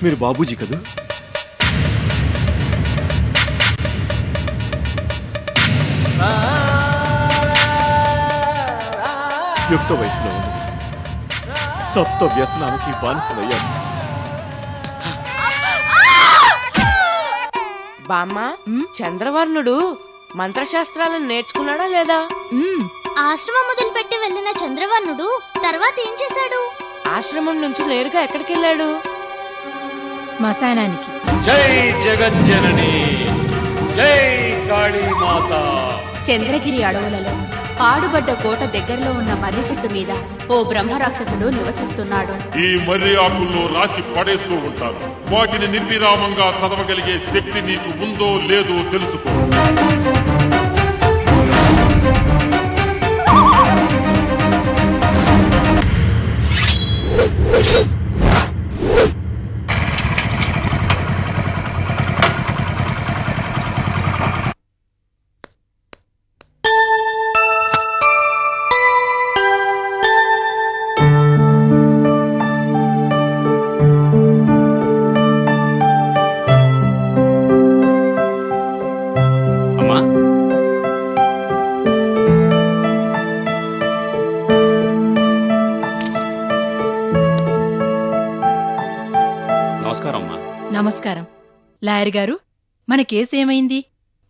మీరు బాబూజీ కదూ? యుక్త వయసులో ఉంది, సప్త వ్యసనానికి బానిసమయ్యాను. బామ్మ, చంద్రవర్ణుడు మంత్రశాస్త్రాలను నేర్చుకున్నాడా లేదా? ఆశ్రమం మొదలుపెట్టి వెళ్ళిన చంద్రవర్ణుడు తర్వాత ఏం చేశాడు? ఆశ్రమం నుంచి నేరుగా ఎక్కడికి వెళ్ళాడు? శ్మశానానికి. జై జగజ్జనని, జై కాళీ మాత. చంద్రగిరి అడవులలో పాడుబడ్డ కోట దగ్గరలో ఉన్న మర్రి చెట్టు మీద ఓ బ్రహ్మరాక్షసుడు నివసిస్తున్నాడు. ఈ మర్రి ఆకుల్లో రాసి పడేస్తూ ఉంటారు. వాటిని నిర్విరామంగా చదవగలిగే శక్తి నీకు ఉందో లేదో తెలుసుకో. నమస్కారం. లాయర్ గారు, మన కేసు ఏమైంది?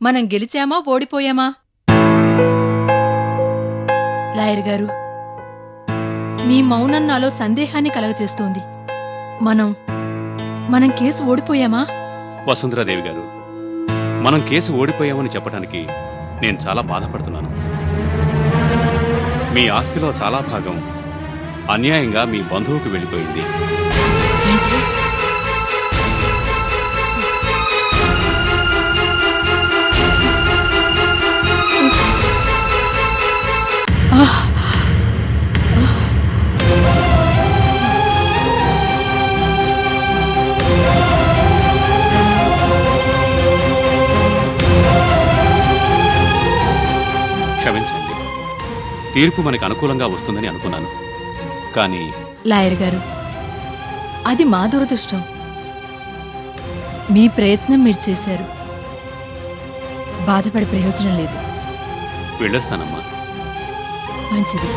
మనం గెలిచామా ఓడిపోయామా? లాయర్ గారు, మీ మౌనం నాలో సందేహాన్ని కలగజేస్తోంది. మనం కేసు ఓడిపోయామా? వసుంధరాదేవి గారు, మనం కేసు ఓడిపోయామని చెప్పడానికి నేను చాలా బాధపడుతున్నాను. మీ ఆస్తిలో చాలా భాగం అన్యాయంగా మీ బంధువుకు వెళ్ళిపోయింది. ఏంటి? క్షమించండి, తీర్పు మనకు అనుకూలంగా వస్తుందని అనుకున్నాను. కానీ లాయర్ గారు, అది మా దురదృష్టం. మీ ప్రయత్నం మీరు చేశారు, బాధపడే ప్రయోజనం లేదు. వెళ్ళొస్తానమ్మా. మంచిది.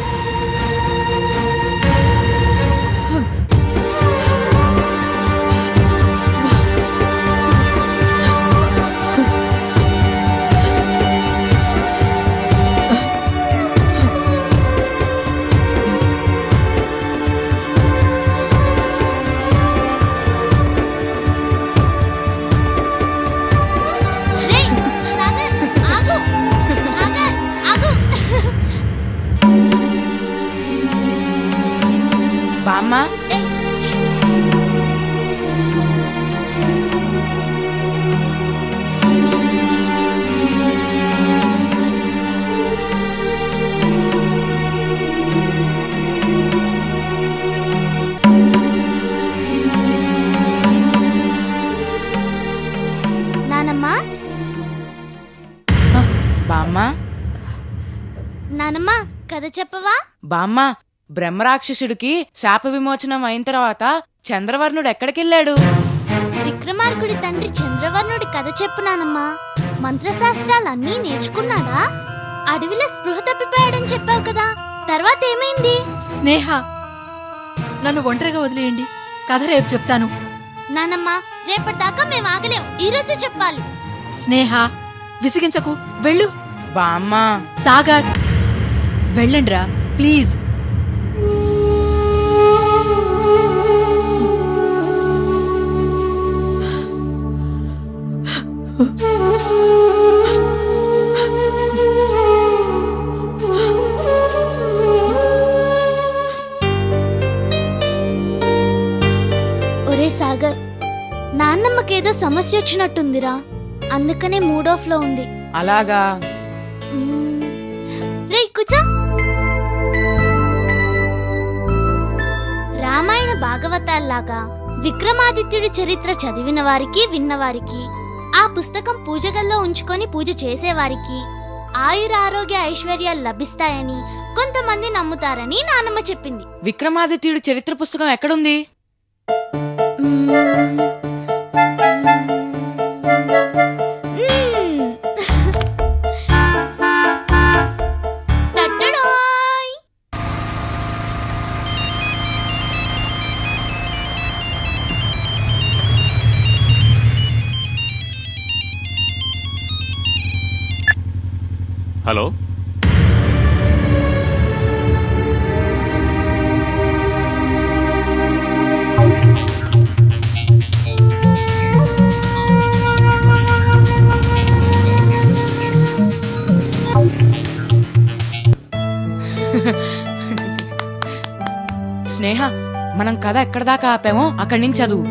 బామ్మ, నానమ్మా, బామ్మ, నానమ్మా, కథ చెప్పవా? బామ్మ, బ్రహ్మరాక్షసుడికి శాప విమోచనం అయిన తర్వాత చంద్రవర్ణుడు ఎక్కడికెళ్ళాడు? విక్రమార్కుడి తండ్రి చంద్రవర్ణుడి కథ చెప్పు నానమ్మా. మంత్రశాస్త్రాలన్నీ నేర్చుకున్నాడా? అడవిలో స్పృహ తప్పిపోయాడని చెప్పావు కదా, తర్వాత ఏమైంది? స్నేహ, నన్ను ఒంటరిగా వదిలేయండి, కథ రేపు చెప్తాను. నానమ్మా, రేపటిదాకా మేము ఆగలేం, ఈ రోజే చెప్పాలి. స్నేహ, విసిగించకు, వెళ్ళు. బామ్మ, సాగర్, వెళ్ళండ్రా ప్లీజ్. ఒరే సాగర్, నాన్నమ్మకేదో సమస్య వచ్చినట్టుందిరా, అందుకనే మూడ్ ఆఫ్ లో ఉంది. అలాగా? రే కూర్చో. రామాయణ భాగవతాల్లాగా విక్రమాదిత్యుడి చరిత్ర చదివిన వారికి, విన్నవారికి, ఆ పుస్తకం పూజగల్లో ఉంచుకొని పూజ చేసేవారికి ఆయురారోగ్య ఐశ్వర్యాలు లభిస్తాయని కొంతమంది నమ్ముతారని నానమ్మ చెప్పింది. విక్రమాదిత్యుడి చరిత్ర పుస్తకం ఎక్కడుంది? టట్టడాయ్. హలో స్నేహ, మనం కథ ఎక్కడ దాకా ఆపామో అక్కడి నుంచి చదువు.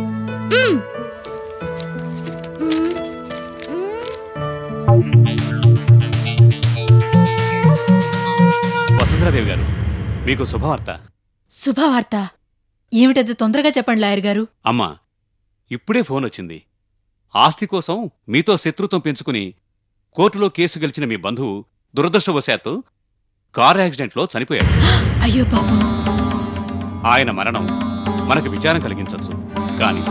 వసుంధరాదేవి గారు, మీకు శుభవార్త. శుభవార్త ఏమిటది? తొందరగా చెప్పండి లాయర్ గారు. అమ్మా, ఇప్పుడే ఫోన్ వచ్చింది. ఆస్తి కోసం మీతో శత్రుత్వం పెంచుకుని కోర్టులో కేసు గెలిచిన మీ బంధువు దురదృష్టవశాత్తు కారు యాక్సిడెంట్లో చనిపోయాడు. అయ్యో పాపం. ఆయన మరణం మనకు విచారం కలిగించవచ్చు, కానీ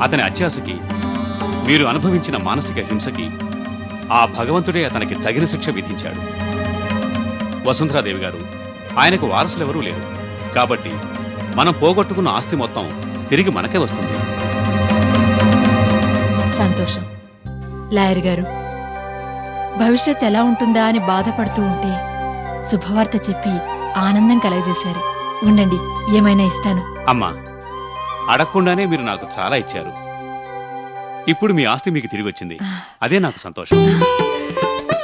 అతని అత్యాశకి, మీరు అనుభవించిన మానసిక హింసకి ఆ భగవంతుడే అతనికి తగిన శిక్ష విధించాడు. వసుంధరాదేవి గారు, ఆయనకు వారసులెవరూ లేరు. కాబట్టి మనం పోగొట్టుకున్న ఆస్తి మొత్తం తిరిగి మనకే వస్తుంది. సంతోషం. లాయర్ గారు, భవిష్యత్ ఎలా ఉంటుందా అని బాధపడుతూ ఉంటే శుభవార్త చెప్పి ఆనందం కలగజేశారు. ఉండండి, ఏమైనా ఇస్తాను. అమ్మా, అడగకుండానే మీరు నాకు చాలా ఇచ్చారు. ఇప్పుడు మీ ఆస్తి మీకు తిరిగి వచ్చింది. అదే నాకు సంతోషం.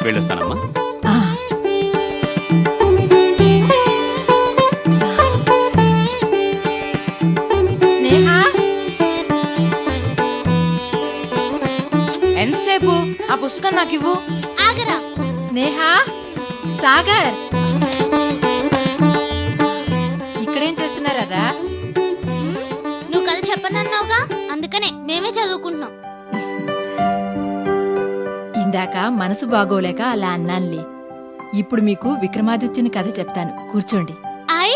వెళ్ళొస్తానమ్మా. ఆ, స్నేహ, ఎంతసేపు? ఆ పుస్తకం నాకు ఇవ్వు. ఆగరా. స్నేహ, సాగర్ ఇక్కడేం చేస్తున్నారా? నువ్వు కథ చెప్పనన్నావుగా, అందుకనే మేమే చదువుకుంటున్నాం. ఇందాక మనసు బాగోలేక అలా అన్నానులే. ఇప్పుడు మీకు విక్రమాదిత్యుని కథ చెప్తాను, కూర్చోండి. ఐ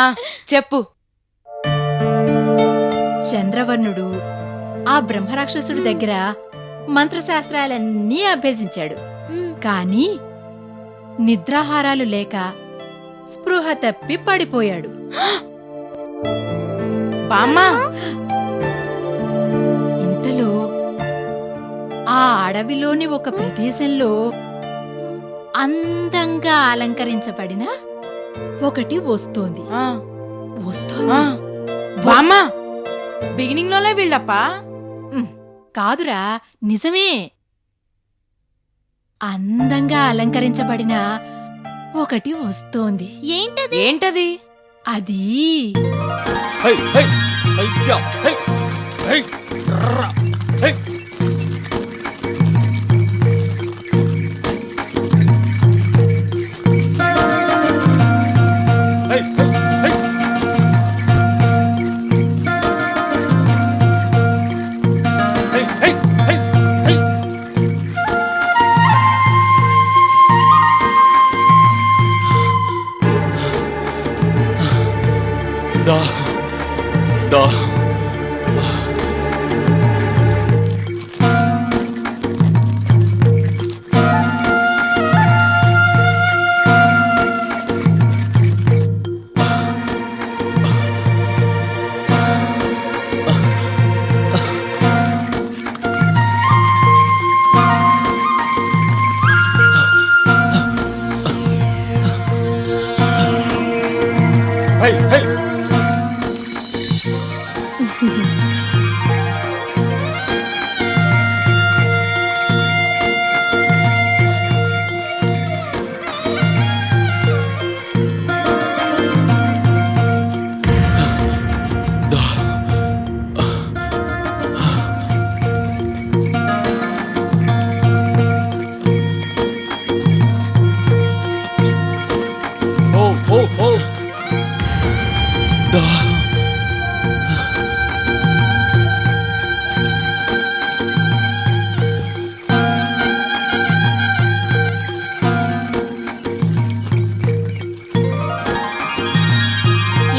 ఆ చెప్పు. చంద్రవర్ణుడు ఆ బ్రహ్మరాక్షసుడి దగ్గర మంత్రశాస్త్రాలన్నీ అభ్యసించాడు. కాని నిద్రాహారాలు లేక స్పృహ తప్పి పడిపోయాడు. బామ్మా, ఇంతలో ఆ అడవిలోని ఒక ప్రదేశంలో అందంగా అలంకరించబడిన ఒకటి వస్తోంది. ఆ, వస్తోంది. ఆ. బామ్మా, బిగినింగ్ లోనే బిల్డప్పా? కాదురా, నిజమే. అందంగా అలంకరించబడిన ఒకటి వస్తోంది. ఏంటది? ఏంటది? అది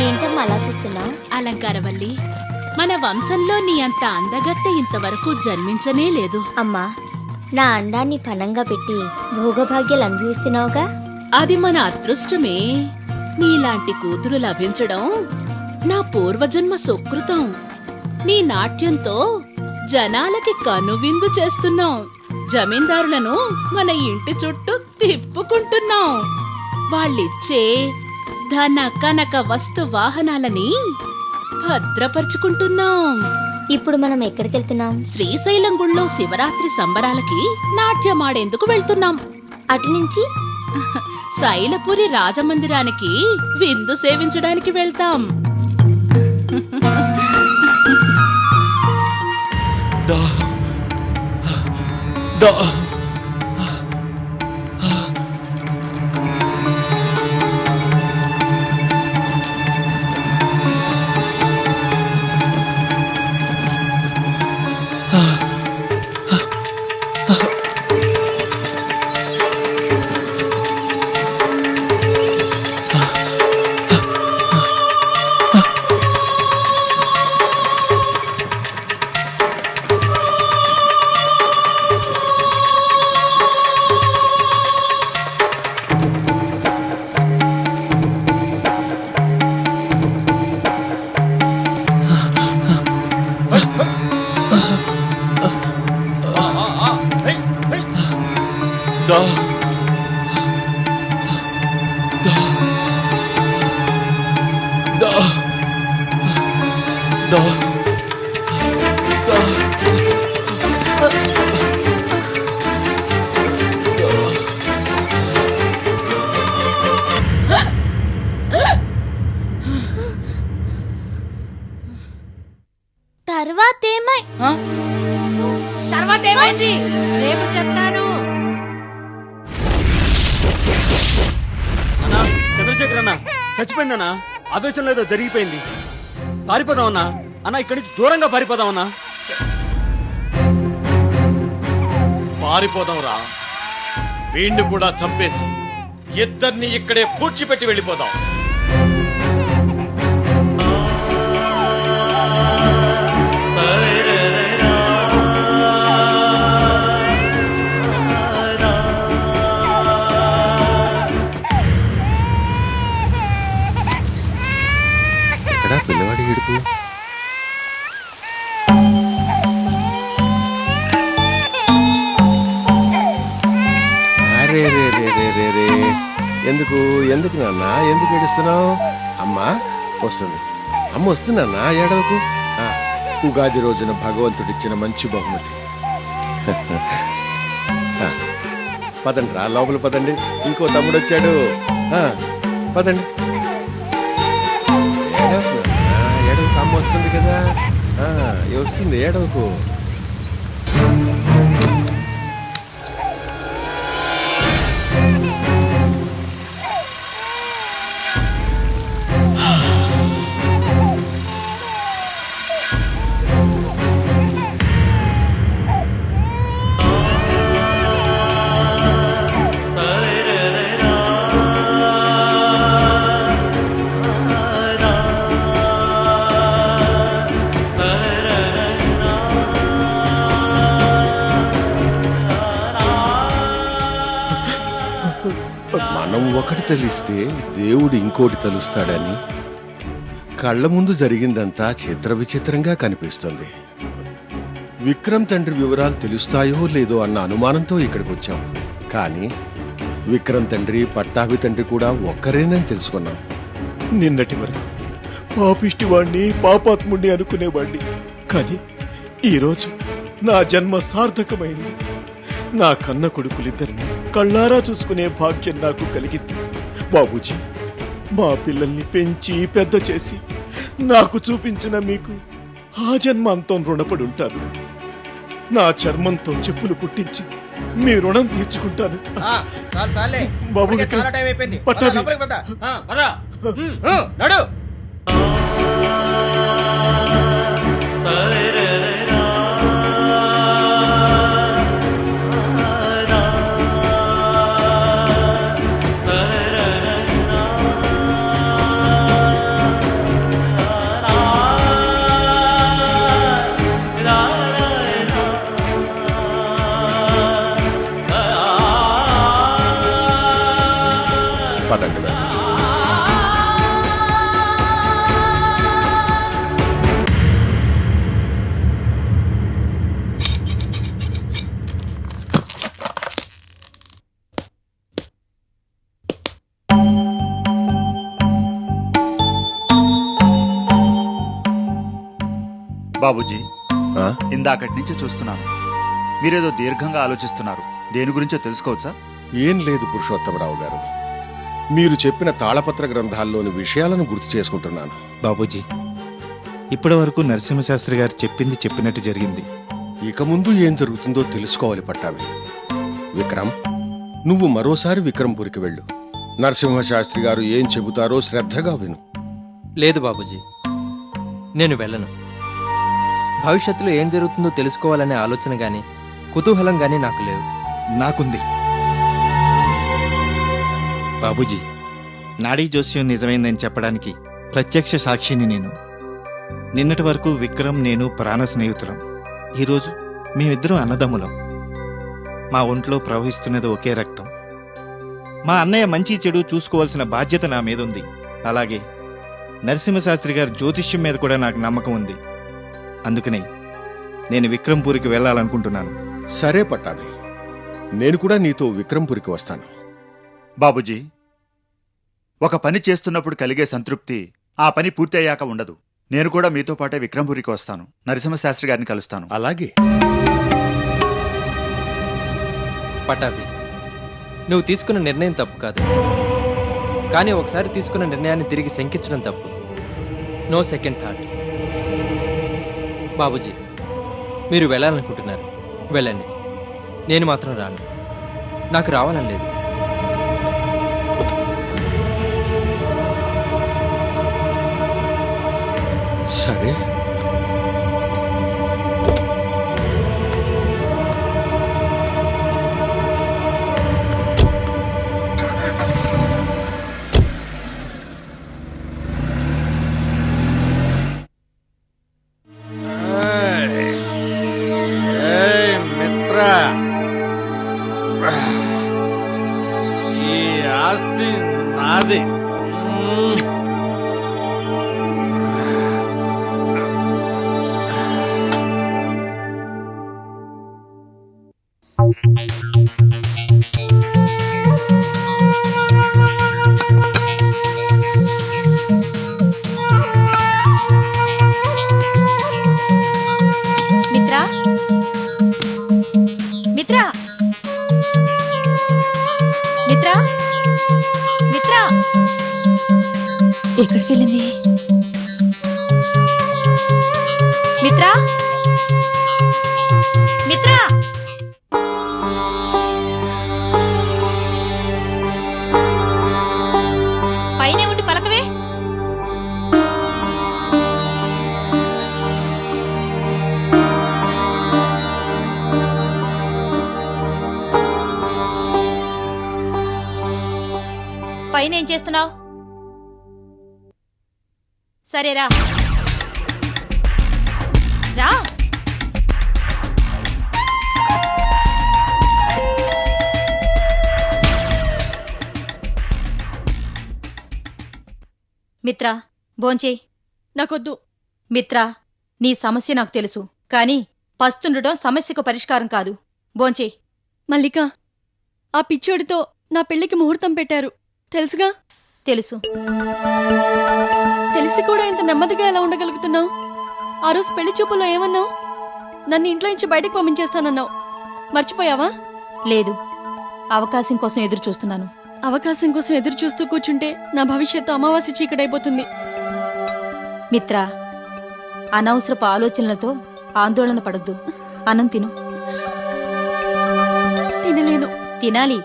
ఏంటమ్మా అలా చూస్తున్నావు? అలా అలంకారవల్లి, మన వంశంలో నీ అంత అందగత్తె ఇంతవరకు జన్మించనే లేదు. అమ్మా, నా అండాన్ని పణంగా పెట్టి భోగభాగ్యాలు అనుభవిస్తున్నావుగా. అది మన అదృష్టమే. నీలాంటి కూతురు లభించడం నా పూర్వజన్మ సుకృతం. నీ నాట్యంతో జనాలకి కనువిందు చేస్తున్నాం. జమీందారులను మన ఇంటి చుట్టూ తిప్పుకుంటున్నాం. వాళ్ళిచ్చే ధన కనక వస్తు వాహనాలని భద్రపరుచుకుంటున్నాం. ఇప్పుడు మనం ఎక్కడికి వెళ్తున్నాం? శ్రీశైలం గుళ్ళో శివరాత్రి సంబరాలకి నాట్యమాడేందుకు వెళ్తున్నాం. అటు నుంచి శైలపురి రాజమందిరానికి విందు సేవించడానికి వెళ్తాం. తర్వాత ఏమైంది రేపు చెప్తాను. అన్నా, చంద్రశేఖర్ అన్న చచ్చిపోయిందన్నా. ఆవేశంలో ఏదో జరిగిపోయింది. పారిపోదామన్నా. అన్న, ఇక్కడి నుంచి దూరంగా పారిపోదామన్నా. పారిపోదాం రా. వీణ్ణి కూడా చంపేసి ఇద్దరిని ఇక్కడే పూడ్చిపెట్టి వెళ్ళిపోదాం. పిల్లవాడి ఏడుపు. అరే రే రే రే రే రే, ఎందుకు ఎందుకు నాన్న, ఎందుకు ఏడుస్తున్నావు? అమ్మా వస్తుంది, అమ్మ వస్తుంది నాన్న, ఏడవకు. ఉగాది రోజున భగవంతుడిచ్చిన మంచి బహుమతి. పదండి రా, లోపల పదండి. ఇంకో తమ్ముడు వచ్చాడు. పదండి. ఏడవకు, అమ్మ వస్తుంది కదా, వస్తుంది, ఏడవకు. మనం ఒకటి తలిస్తే దేవుడు ఇంకోటి తలుస్తాడని కళ్ళ ముందు జరిగిందంతా చిత్ర విచిత్రంగా కనిపిస్తుంది. విక్రమ్ తండ్రి వివరాలు తెలుస్తాయో లేదో అన్న అనుమానంతో ఇక్కడికి వచ్చాం. కానీ విక్రమ్ తండ్రి, పట్టాభి తండ్రి కూడా ఒక్కరేనని తెలుసుకున్నాం. నిన్నటి వరకు పాపిష్టి వాణ్ణి, పాపాత్ముణ్ణి అనుకునేవాణ్ణి. కానీ ఈరోజు నా జన్మ సార్థకమైంది. నా కన్న కొడుకులిద్దరిని కళ్ళారా చూసుకునే భాగ్యం నాకు కలిగింది. బాబూజీ, మా పిల్లల్ని పెంచి పెద్ద చేసి నాకు చూపించిన మీకు ఆ జన్మ అంతం రుణపడి ఉంటాను. నా చర్మంతో చెప్పులు కుట్టించి మీ రుణం తీర్చుకుంటాను. బాబు నడు. పదండి వెళ్దాం. బాబుజీ, ఆ? ఇందాకటి నుంచి చూస్తున్నాను, మీరేదో దీర్ఘంగా ఆలోచిస్తున్నారు. దేని గురించో తెలుసుకోవచ్చా? ఏం లేదు పురుషోత్తమరావు గారు, మీరు చెప్పిన తాళపత్ర గ్రంథాల్లోని విషయాలను గుర్తు చేసుకుంటున్నాను. బాబూజీ, ఇప్పటి వరకు నరసింహశాస్త్రి గారు చెప్పింది చెప్పినట్టు జరిగింది. ఇక ముందు ఏం జరుగుతుందో తెలుసుకోవాలి పట్టాభి. విక్రమ్, నువ్వు మరోసారి విక్రంపురికి వెళ్ళు. నరసింహశాస్త్రి గారు ఏం చెబుతారో శ్రద్ధగా విను. లేదు బాబూజీ, నేను వెళ్ళను. భవిష్యత్తులో ఏం జరుగుతుందో తెలుసుకోవాలనే ఆలోచన గాని కుతూహలం గాని నాకు లేవు. నాకుంది. బాబూజీ, నాడీ జోస్యం నిజమైందని చెప్పడానికి ప్రత్యక్ష సాక్షిని నేను. నిన్నటి వరకు విక్రమ్, నేను ప్రాణ స్నేహితులం. ఈరోజు మేమిద్దరం అన్నదమ్ములం. మా ఒంట్లో ప్రవహిస్తున్నది ఒకే రక్తం. మా అన్నయ్య మంచి చెడు చూసుకోవాల్సిన బాధ్యత నా మీద ఉంది. అలాగే నరసింహశాస్త్రి గారి జ్యోతిష్యం మీద కూడా నాకు నమ్మకం ఉంది. అందుకనే నేను విక్రంపూరికి వెళ్ళాలనుకుంటున్నాను. సరే పట్టాభి, నేను కూడా నీతో విక్రంపురికి వస్తాను. బాబుజీ, ఒక పని చేస్తున్నప్పుడు కలిగే సంతృప్తి ఆ పని పూర్తి అయ్యాక ఉండదు. నేను కూడా మీతో పాటే విక్రంపురికి వస్తాను. నరసింహశాస్త్రి గారిని కలుస్తాను. అలాగే. పటాభి, నువ్వు తీసుకున్న నిర్ణయం తప్పు కాదు, కానీ ఒకసారి తీసుకున్న నిర్ణయాన్ని తిరిగి శంకించడం తప్పు. No second thought. బాబూజీ, మీరు వెళ్ళాలనుకుంటున్నారు, వెళ్ళండి. నేను మాత్రం రాను. నాకు రావాలని లేదు. సరే. ఈ ఆస్తి నాది. మిత్రా, మిత్రా, మిత్రా, మిత్రా, ఎక్కడికి వెళ్ళింది? మిత్రా, మిత్రా, పైనే ఉండి పలకవే. పైన ఏం చేస్తున్నావు? సరేరా, రా. మిత్రా, భోంచేయ్. నాకొద్దు. మిత్రా, నీ సమస్య నాకు తెలుసు, కాని పస్తుండటం సమస్యకు పరిష్కారం కాదు. భోంచేయ్. మల్లిక, ఆ పిచ్చోడితో నా పెళ్లికి ముహూర్తం పెట్టారు, తెలుసుగా? తెలుసు. తెలిసి కూడా ఇంత నెమ్మదిగా ఎలా ఉండగలుగుతున్నావు? ఆ రోజు పెళ్లి చూపుల్లో ఏమన్నావు? నన్ను ఇంట్లో నుంచి బయటకు పంపించేస్తానన్నావు. మర్చిపోయావా? లేదు, అవకాశం కోసం ఎదురు చూస్తున్నాను. అవకాశం కోసం ఎదురు చూస్తూ కూర్చుంటే నా భవిష్యత్తు అమావాస్య చీకటైపోతుంది. మిత్రా, అనవసరపు ఆలోచనలతో ఆందోళన పడొద్దు. అన్నం తిను. తినలేను. తినాలి.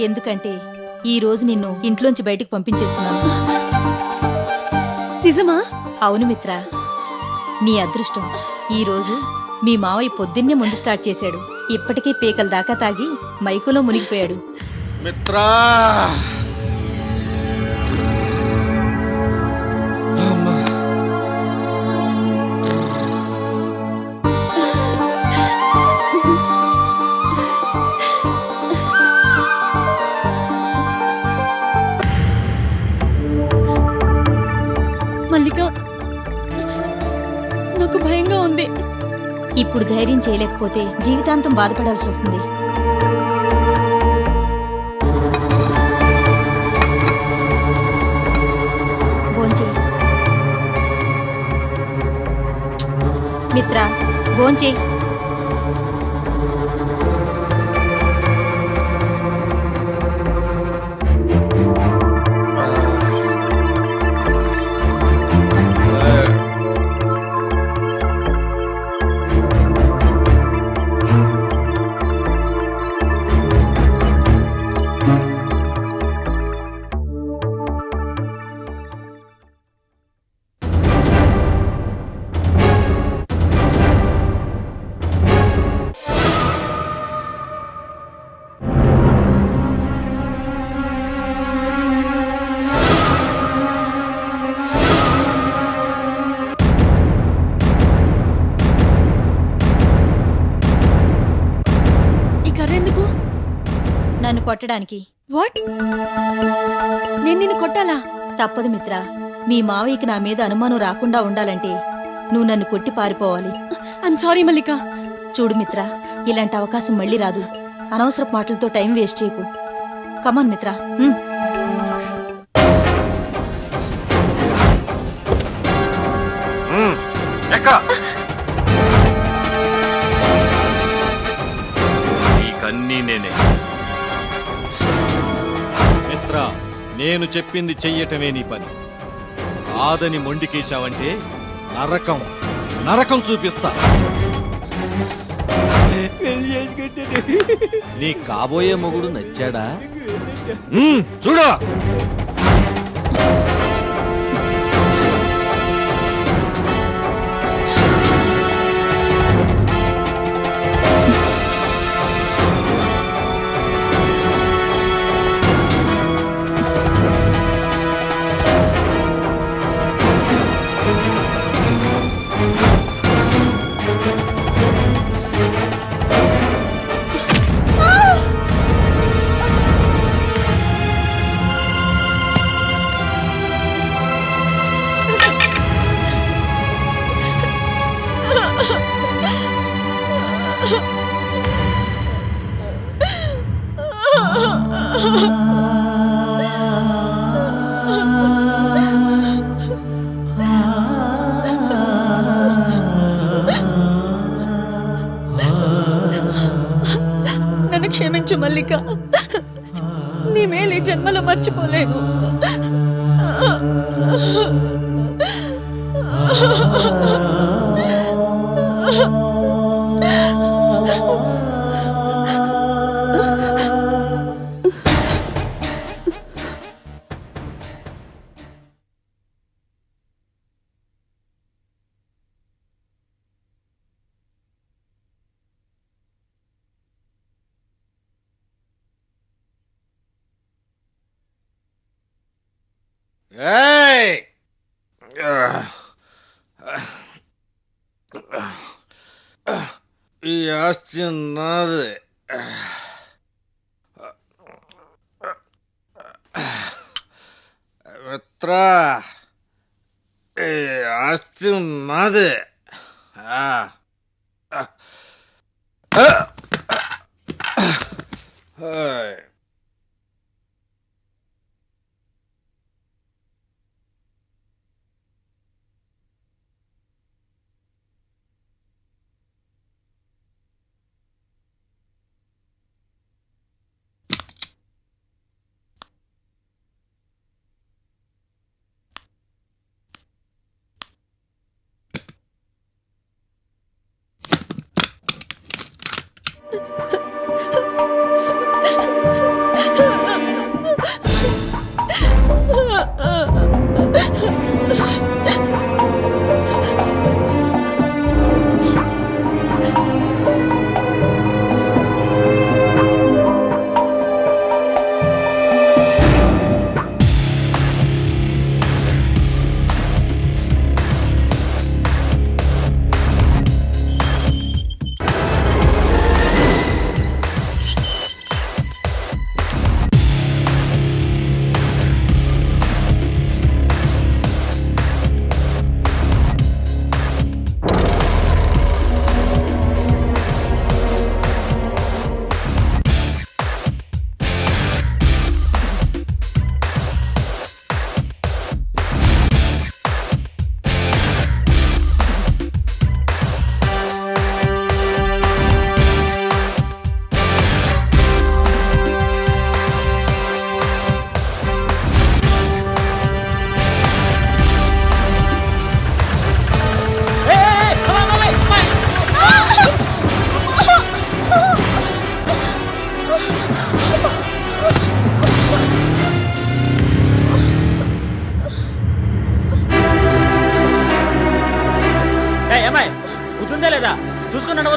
ఎందుకంటే ఈ రోజు నిన్ను ఇంట్లోంచి బయటకు పంపించేస్తున్నాను. నిజమా? అవును మిత్రా, నీ అదృష్టం. ఈ రోజు మీ మావయ్య పొద్దున్నే ముందు స్టార్ట్ చేశాడు. ఇప్పటికే పేకల దాకా తాగి మైకులో మునిగిపోయాడు. మిత్రా, భయంగా ఉంది. ఇప్పుడు ధైర్యం చేయలేకపోతే జీవితాంతం బాధపడాల్సి వస్తుంది. భోంచే మిత్ర, భోంచే. నన్ను కొట్టడానికి. వాట్? నేను నిన్ను కొట్టాలా? తప్పదు మిత్ర. మీ మావయ్యకి నా మీద అనుమానం రాకుండా ఉండాలంటే నువ్వు నన్ను కొట్టి పారిపోవాలి. ఐమ్ సారీ మల్లిక. చూడు మిత్ర, ఇలాంటి అవకాశం మళ్ళీ రాదు. అనవసరపు మాటలతో టైం వేస్ట్ చేయకు. కమాన్ మిత్ర. నీకన్నీ నేనే. మిత్ర, నేను చెప్పింది చెయ్యటమే నీ పని. కాదని మొండికేశావంటే నరకం నరకం చూపిస్తా. నీ కాబోయే మొగుడు నచ్చాడా? చూడా. నన్ను క్షమించు మల్లిక. నీ మేలు ఈ జన్మలో మర్చిపోలేను. ఈ ఆస్తి నాదే. మిత్ర, ఈ ఆస్తి నాదే.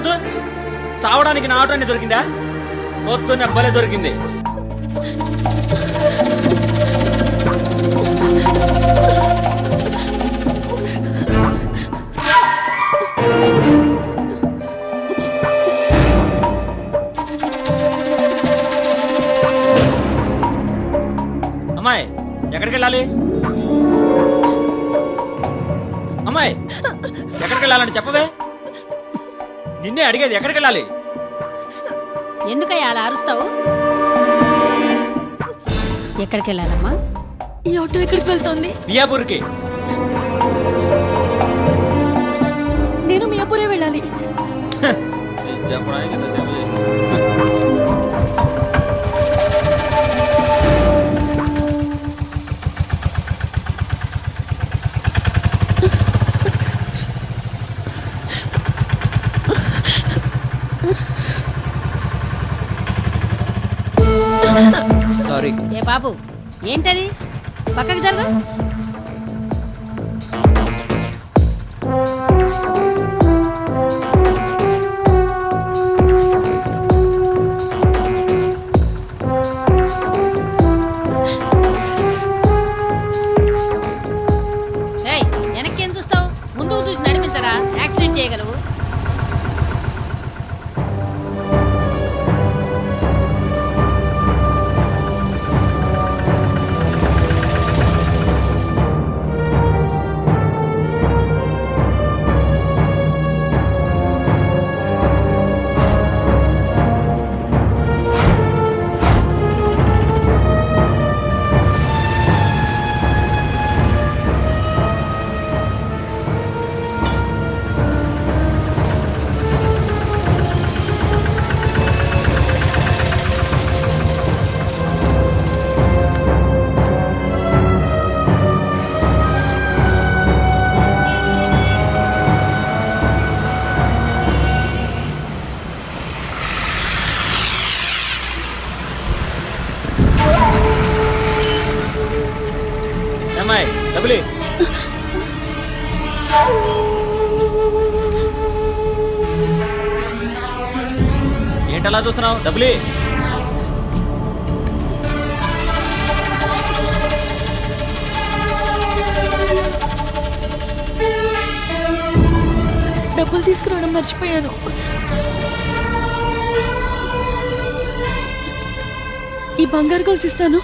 ముందు చావడానికి నా ఆటోని దొరికిందా? పొద్దున్న భలే దొరికింది. అమ్మాయి ఎక్కడికి వెళ్ళాలి? అమ్మాయి ఎక్కడికి వెళ్ళాలని చెప్పవే. నిన్నే అడిగేది, ఎక్కడికి వెళ్ళాలి? ఎందుకయ్యా అలా అరుస్తావు? ఎక్కడికి వెళ్ళాలమ్మా? ఈ ఆటో ఎక్కడికి వెళ్తోంది? మియాపూర్కి. నేను మియాపూరే వెళ్ళాలి. చెప్పడానికి సారీ. ఏ బాబు, ఏంటది? పక్కకి జరుగు. ఏయ్, వెనక్కి ఏం చూస్తావు? ముందుకు చూసి నడిపించరా, యాక్సిడెంట్ చేయగలవు. డబ్బులే. ఏంటలా చూస్తున్నావు? డబ్బులే. డబ్బులు తీసుకురావడం మర్చిపోయాను. ఈ బంగారు గొలుసు ఇస్తాను.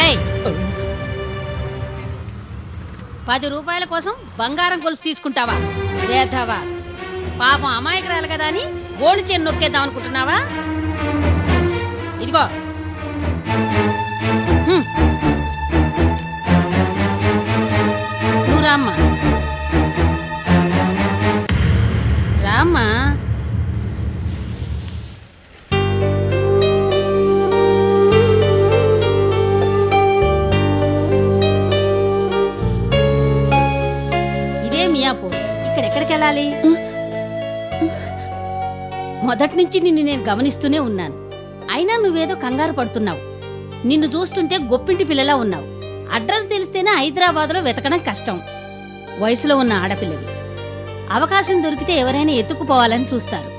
ఏయ్, 10 రూపాయల కోసం బంగారం గొలుసు తీసుకుంటావా? వేధవా, పాపం అమాయకురాలు కదా అని గోల్డ్ చైన్ నొక్కేద్దాం అనుకుంటున్నావా? ఇదిగో. నువ్వు రామ్మా, రామ్మా. ఇక్కడెక్కడికి వెళ్ళాలి? మొదటి నుంచి నిన్ను నేను గమనిస్తూనే ఉన్నాను. అయినా నువ్వేదో కంగారు పడుతున్నావు. నిన్ను చూస్తుంటే గొప్పింటి పిల్లలా ఉన్నావు. అడ్రస్ తెలిస్తేనే హైదరాబాద్లో వెతకడం కష్టం. వయసులో ఉన్న ఆడపిల్లవి. అవకాశం దొరికితే ఎవరైనా ఎత్తుకుపోవాలని చూస్తారు.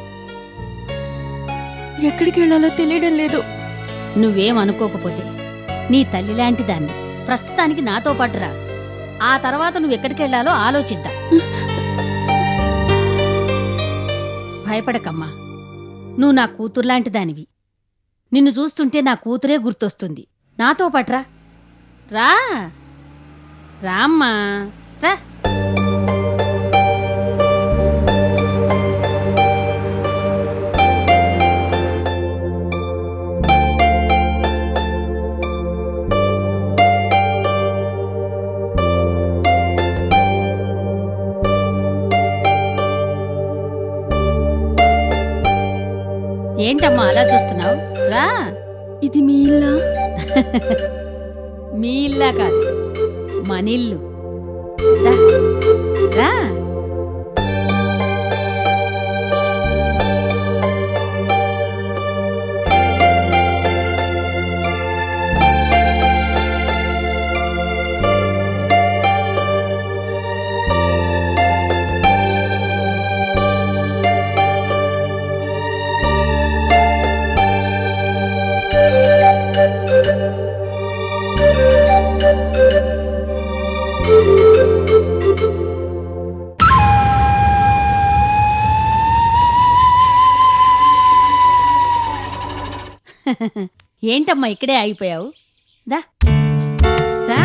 ఎక్కడికి వెళ్ళాలో తెలియడం లేదు. నువ్వేం అనుకోకపోతే నీ తల్లి లాంటి దాన్ని ప్రస్తుతానికి నాతో పాటు రా. ఆ తర్వాత నువ్వెక్కడికి వెళ్ళాలో ఆలోచిద్దాం. భయపడకమ్మా, నువ్వు నా కూతుర్లాంటి దానివి. నిన్ను చూస్తుంటే నా కూతురే గుర్తొస్తుంది. నాతో పట్రా. రా రామ్మా, రా. ఏంటమ్మా అలా చూస్తున్నావు? రా. ఇది మీ ఇల్లా? మీ ఇల్లా కాదు, మనిల్లు. రా. ఏంటమ్మా ఇక్కడే ఆగిపోయావు? దా రా.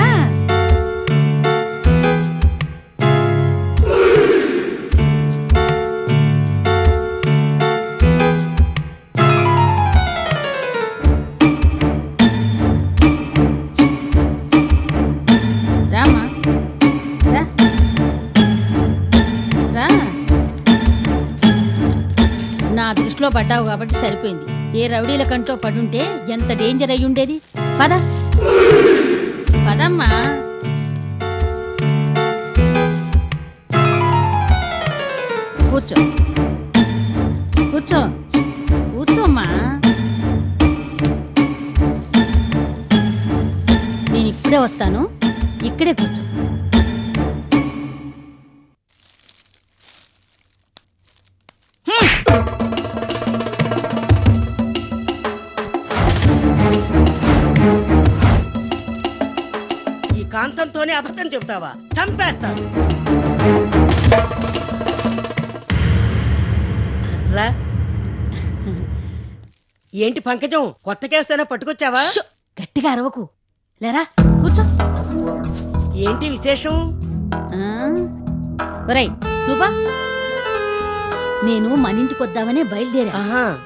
రామా రా రా. నా దృష్టిలో పడ్డావు కాబట్టి సరిపోయింది. ఏ రౌడీల కంట్లో పడుంటే ఎంత డేంజర్ అయి ఉండేది. పద పదమ్మా. కూర్చో కూర్చో కూర్చోమ్మా. నేను ఇప్పుడే వస్తాను, ఇక్కడే కూర్చో. ఈ కాంతంతోనే అబద్ధం చెబుతావా? చంపేస్తాను. రా. ఏంటి పంకజం, కొత్త కేసైనా పట్టుకొచ్చావా? గట్టిగా అరవకు, లేరా కూర్చో. ఏంటి విశేషం? ఒరేయ్ రూపా, నేను మన ఇంటికి వద్దామనే బయలుదేరా.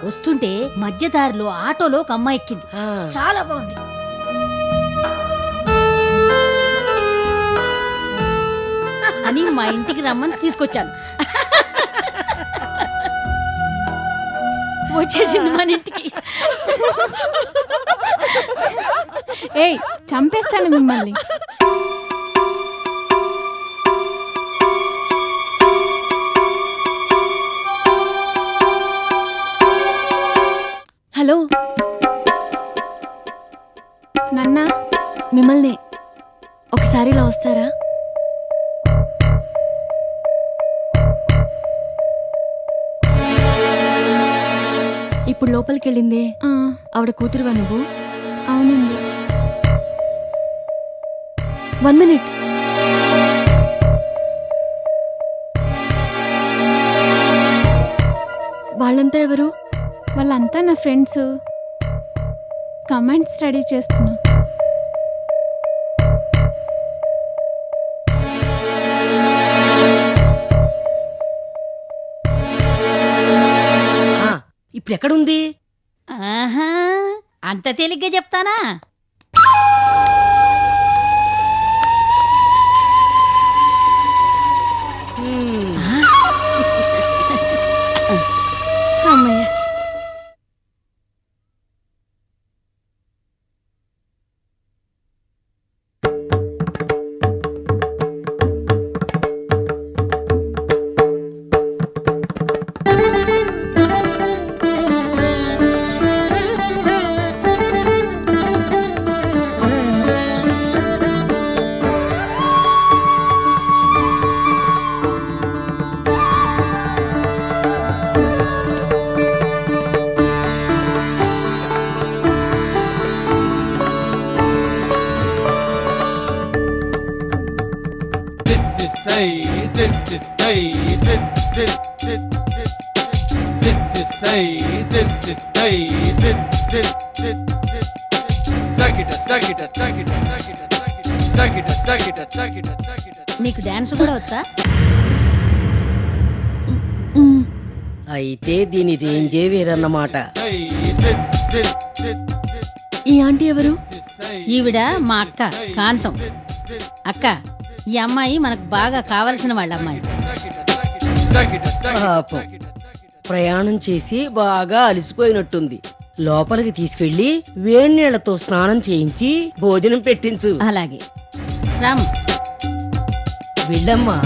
వస్తుంటే మధ్యదారిలో ఆటోలో ఒక అమ్మాయి ఎక్కింది. చాలా బాగుంది. అని మా ఇంటికి రమ్మని తీసుకొచ్చాను. వచ్చేసింది మన ఇంటికి. ఏయ్, చంపేస్తాను మిమ్మల్ని. హలో నాన్న, మిమ్మల్ని ఒకసారి ఇలా వస్తారా? ఇప్పుడు లోపలికి వెళ్ళిందే ఆవిడ కూతురువా నువ్వు? అవునండి. 1 minute. వాళ్ళంతా ఎవరు? వాళ్ళంతా నా ఫ్రెండ్స్. కమెంట్ స్టడీ చేస్తున్నా. ఇప్పుడు ఎక్కడుంది? ఆహా, అంత తేలిగ్గా చెప్తానా? అమ్మయ్య. నీకు డాన్స్ కూడా వచ్చా? అయితే దీని రేంజే వేరన్నమాట. ఈ ఆంటీ ఎవరు? ఈవిడ మా అక్క కాంతం. అక్క, ఈ అమ్మాయి మనకు బాగా కావలసిన వాళ్ళ అమ్మాయి. పాపం, ప్రయాణం చేసి బాగా అలసిపోయినట్టుంది. లోపలికి తీసుకెళ్లి వేడి నీళ్లతో స్నానం చేయించి భోజనం పెట్టించు. అలాగే రామ్. వెళ్ళమ్మా.